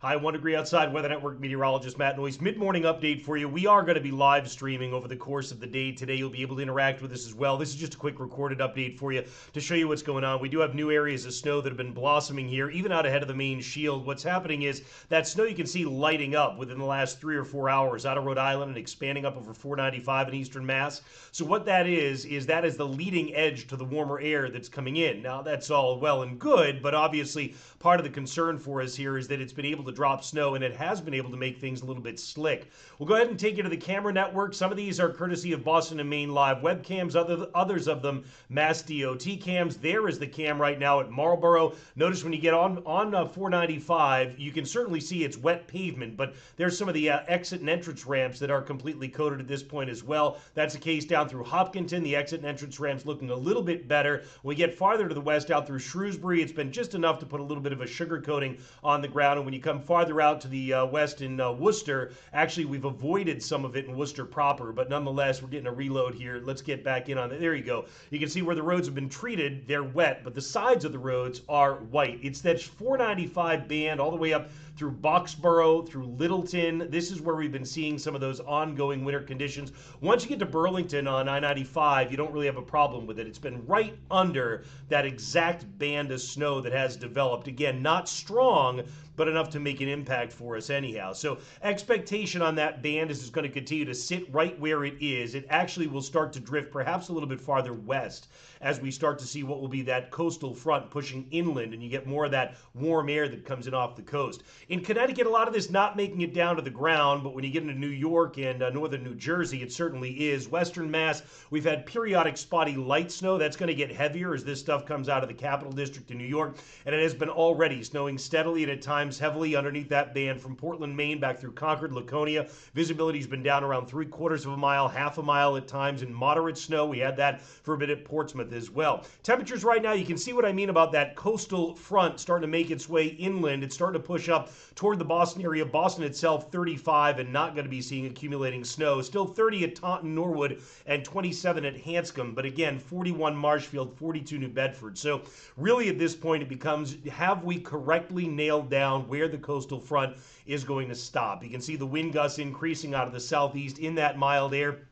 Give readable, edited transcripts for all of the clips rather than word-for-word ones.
Hi, 1 degree outside, Weather Network meteorologist Matt Noyes. Mid-morning update for you. We are going to be live streaming over the course of the day today. You'll be able to interact with us as well. This is just a quick recorded update for you to show you what's going on. We do have new areas of snow that have been blossoming here, even out ahead of the main shield. What's happening is that snow you can see lighting up within the last 3 or 4 hours out of Rhode Island and expanding up over 495 in eastern Mass. So what that is that is the leading edge to the warmer air that's coming in. Now, that's all well and good, but obviously part of the concern for us here is that it's been able to drop snow and it has been able to make things a little bit slick. We'll go ahead and take you to the camera network. Some of these are courtesy of Boston and Maine live webcams, others of them Mass DOT cams. There is the cam right now at Marlboro. Notice when you get on 495, you can certainly see it's wet pavement, but there's some of the exit and entrance ramps that are completely coated at this point as well. That's the case down through Hopkinton. The exit and entrance ramps looking a little bit better. When we get farther to the west out through Shrewsbury, it's been just enough to put a little bit of a sugar coating on the ground. And when you come farther out to the west in Worcester, actually we've avoided some of it in Worcester proper, but nonetheless we're getting a reload here. Let's get back in on it. There you go. You can see where the roads have been treated. They're wet, but the sides of the roads are white. It's that 495 band all the way up through Boxborough, through Littleton. This is where we've been seeing some of those ongoing winter conditions. Once you get to Burlington on I-95, you don't really have a problem with it. It's been right under that exact band of snow that has developed. Again, not strong, but enough to make an impact for us anyhow. So expectation on that band is it's going to continue to sit right where it is. It actually will start to drift perhaps a little bit farther west as we start to see what will be that coastal front pushing inland, and you get more of that warm air that comes in off the coast. In Connecticut, a lot of this not making it down to the ground, but when you get into New York and northern New Jersey, it certainly is. Western Mass, we've had periodic spotty light snow. That's going to get heavier as this stuff comes out of the Capital District in New York, and it has been already snowing steadily and at times heavily underneath that band from Portland, Maine, back through Concord, Laconia. Visibility's been down around 3/4 of a mile, half a mile at times in moderate snow. We had that for a bit at Portsmouth as well. Temperatures right now, you can see what I mean about that coastal front starting to make its way inland. It's starting to push up toward the Boston area. Boston itself, 35 and not going to be seeing accumulating snow. Still 30 at Taunton, Norwood, and 27 at Hanscom. But again, 41 Marshfield, 42 New Bedford. So really at this point, it becomes, have we correctly nailed down where the coastal front is going to stop? You can see the wind gusts increasing out of the southeast in that mild air.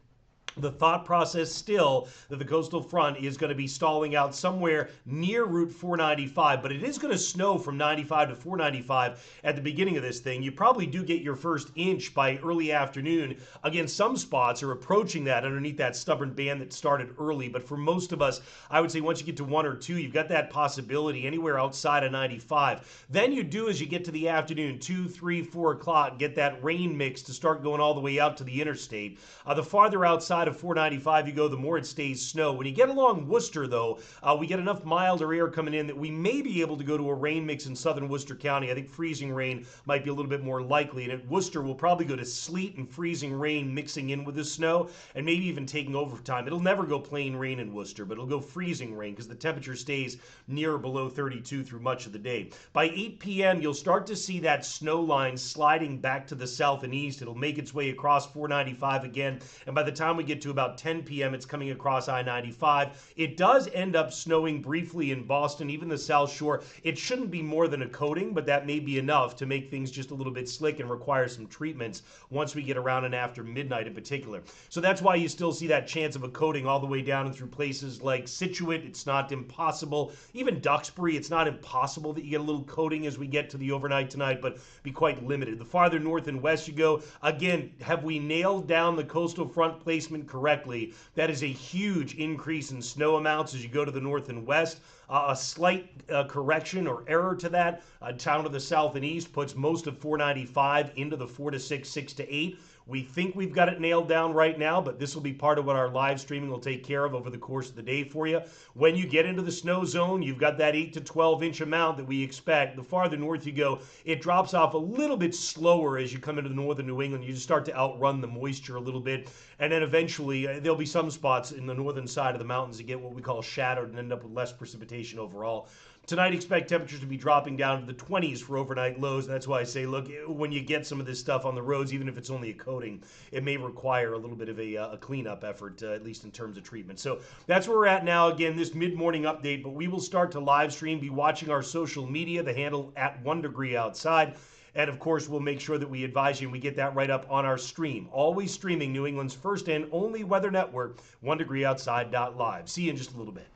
The thought process still that the coastal front is going to be stalling out somewhere near Route 495, but it is going to snow from 95 to 495 at the beginning of this thing. You probably do get your first inch by early afternoon. Again, some spots are approaching that underneath that stubborn band that started early, but for most of us, I would say once you get to 1 or 2, you've got that possibility anywhere outside of 95. Then you do as you get to the afternoon, 2, 3, 4 o'clock, get that rain mix to start going all the way out to the interstate. The farther outside of 495 you go, the more it stays snow. When you get along Worcester, though, we get enough milder air coming in that we may be able to go to a rain mix in southern Worcester County. I think freezing rain might be a little bit more likely, and at Worcester we'll probably go to sleet and freezing rain mixing in with the snow and maybe even taking over time. It'll never go plain rain in Worcester, but it'll go freezing rain because the temperature stays near or below 32 through much of the day. By 8 p.m., you'll start to see that snow line sliding back to the south and east. It'll make its way across 495 again, and by the time we get to about 10 p.m., it's coming across I-95. It does end up snowing briefly in Boston, even the South Shore. It shouldn't be more than a coating, but that may be enough to make things just a little bit slick and require some treatments once we get around and after midnight in particular. So that's why you still see that chance of a coating all the way down and through places like Scituate. It's not impossible. Even Duxbury, it's not impossible that you get a little coating as we get to the overnight tonight, but be quite limited. The farther north and west you go, again, have we nailed down the coastal front placement correctly? That is a huge increase in snow amounts as you go to the north and west. A slight correction or error to that down to the south and east puts most of 495 into the 4 to 6, 6 to 8. We think we've got it nailed down right now, but this will be part of what our live streaming will take care of over the course of the day for you. When you get into the snow zone, you've got that 8 to 12 inch amount that we expect. The farther north you go, it drops off a little bit slower as you come into the northern New England. You just start to outrun the moisture a little bit, and then eventually there'll be some spots in the northern side of the mountains that get what we call shadowed and end up with less precipitation overall. Tonight, expect temperatures to be dropping down to the 20s for overnight lows. That's why I say, look, when you get some of this stuff on the roads, even if it's only a coating, it may require a little bit of a cleanup effort, at least in terms of treatment. So that's where we're at now. Again, this mid-morning update, but we will start to live stream, be watching our social media, the handle at 1 degree outside. And of course, we'll make sure that we advise you and we get that right up on our stream. Always streaming New England's first and only weather network, 1degreeoutside.live. See you in just a little bit.